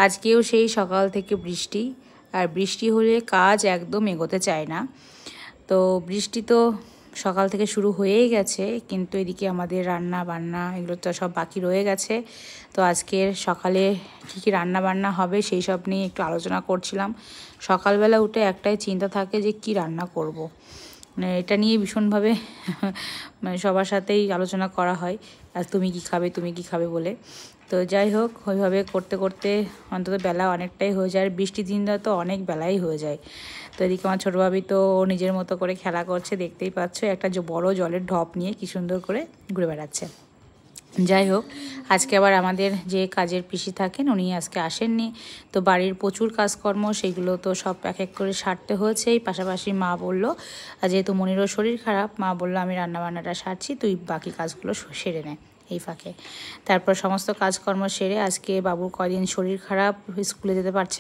আজকেও সেই সকাল থেকে বৃষ্টি, আর বৃষ্টি হলে কাজ একদম এগোতে চায় না। তো বৃষ্টি তো সকাল থেকে শুরু হয়েই গেছে, কিন্তু এদিকে আমাদের রান্না বান্না এগুলো তো সব বাকি রয়ে গেছে। তো আজকের সকালে কী কী রান্না বান্না হবে সেই সব নিয়ে একটু আলোচনা করছিলাম। সকালবেলা উঠে একটাই চিন্তা থাকে যে কি রান্না করব। মানে এটা নিয়ে ভীষণভাবে মানে সবার সাথেই আলোচনা করা হয়, আর তুমি কি খাবে তুমি কি খাবে বলে। তো যাই হোক, ওইভাবে করতে করতে অন্তত বেলা অনেকটাই হয়ে যায়, আর বৃষ্টির দিনটা তো অনেক বেলাই হয়ে যায়। তো এদিকে আমার ছোটো ভাবি তো নিজের মতো করে খেলা করছে, দেখতেই পাচ্ছ, একটা বড় জলের ঢপ নিয়ে কি সুন্দর করে ঘুরে বেড়াচ্ছে। যাই হোক, আজকে আবার আমাদের যে কাজের পিসি থাকেন উনি আজকে আসেননি। তো বাড়ির প্রচুর কাজকর্ম, সেগুলো তো সব এক এক করে সারতে হয়েছে। এই পাশাপাশি মা বললো, যেহেতু মনিরও শরীর খারাপ, মা বললো আমি রান্নাবান্নাটা সারছি, তুই বাকি কাজগুলো সেরে নে এই ফাঁকে। তারপর সমস্ত কাজকর্ম সেরে, আজকে বাবুর কদিন শরীর খারাপ, স্কুলে যেতে পারছে